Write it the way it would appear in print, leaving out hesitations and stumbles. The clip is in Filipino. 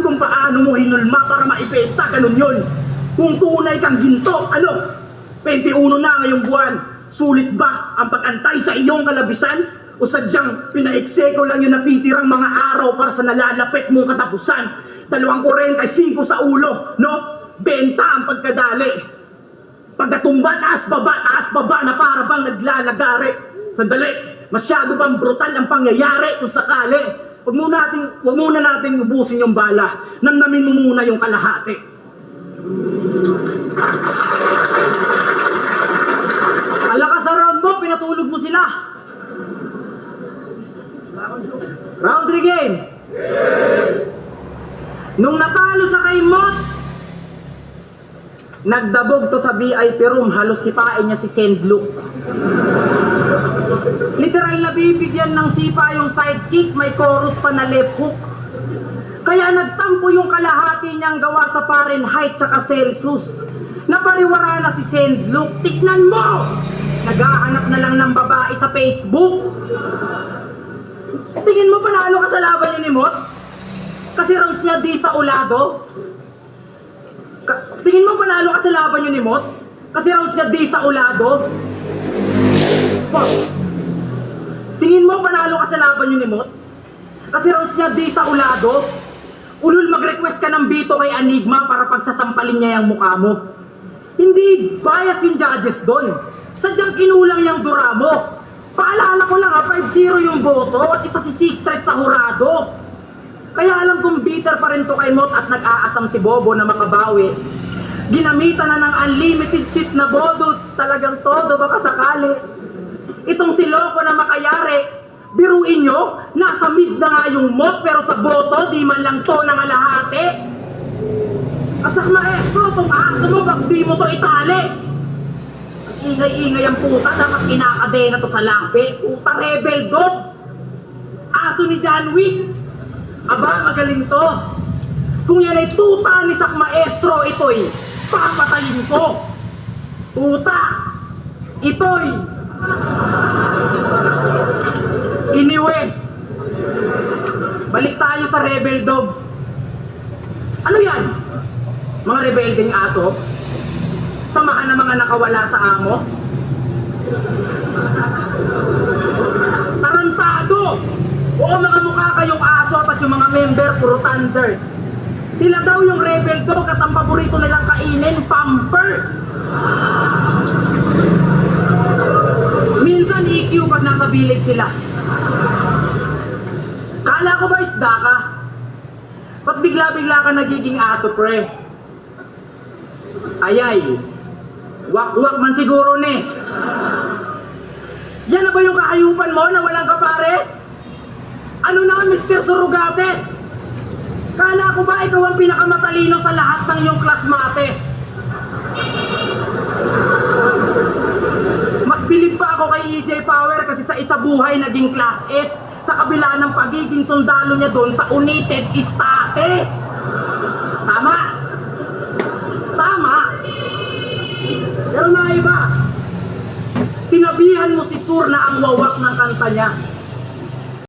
kung paano mo hinulma para maipenta, ganun yun. Kung tunay kang ginto, ano? 21 na ngayong buwan, sulit ba ang pag-antay sa iyong kalabisan? O sadyang pinaekseko lang yung natitirang mga araw para sa nalalapit mong katapusan? 2.45 sa ulo, no? Benta ang pagkadali. Pagkatumba, taas baba na para bang naglalagari. Sandali, masyado bang brutal ang pangyayari kung sakali? Huwag muna natin ubusin yung bala. Namnamin mo muna yung kalahati. Alakas sa round mo, pinatulog mo sila. Round 3 game. Nung natalo sa kay Mot, nagdabog to sa VIP room, halos sipain niya si Sendlook. Literal na bibigyan ng sipa yung sidekick, may chorus pa na left hook. Kaya nagtampo yung kalahati niyang gawa sa Fahrenheit tsaka Celsius. Napariwara na si Sendlook. Tignan mo! Naghahanap na lang ng babae sa Facebook. Tingin mo panalo ka sa laban niyo ni Mot? Kasi rounds niya di sa ulado? Tingin mo panalo ka sa laban niyo ni Mot? Kasi rounds niya di sa ulado? Fuck! Tingin mo panalo ka sa laban niyo ni Mot? Kasi rounds niya di sa ulado? Ulul, mag-request ka ng bito kay Enigma para pagsasampalin niya yung mukha mo. Hindi bias yung judges doon. Sadyang kinulang yung dura mo. Paalala ko lang 5-0 yung boto at isa si 6 straight sa hurado. Kaya alam kong bitter pa rin to kay Mot at nag-aasam si Bobo na makabawi. Ginamitan na ng unlimited shit na bodots, talagang todo baka sakali. Itong si Loco na makayari, biruin nyo, nasa mid na nga yung Mot pero sa boto, di man lang to na kalahati. Asak maestro, kung aso mo, bak di mo to itali. Ang ingay-ingay ang puta, dapat kinakadena to sa labi. Puta rebel dog. Aso ni John Wick. Aba, magaling to. Kung yan ay tuta ni Sak Maestro, ito'y papatayin ko. Puta, ito'y anyway, balik tayo sa rebel dogs. Ano yan? Mga rebelding aso? Samahan ng mga nakawala sa amo? Tarantado! Oo, mga mukha kayong aso, tas yung mga member, puro thunders. Sila daw yung rebel dog at ang paborito nilang kainin, Pampers. Minsan EQ pag nasa village sila. Kala ko ba isda ka? Ba't bigla-bigla ka nagiging aso, pre? Ayay, wak-wak man siguro ni. Yan na ba yung kaayupan mo na walang kapares? Ano na, Mr. Surugates? Kala ko ba ikaw ang pinakamatalino sa lahat ng iyong klasmates? Mas bilib pa ako kay EJ Power kasi sa isa buhay naging class S sa kabila ng pagiging sundalo niya doon sa United States. Tama? Tama? Pero na iba, sinabihan mo si Sur na ang wawak ng kanta niya.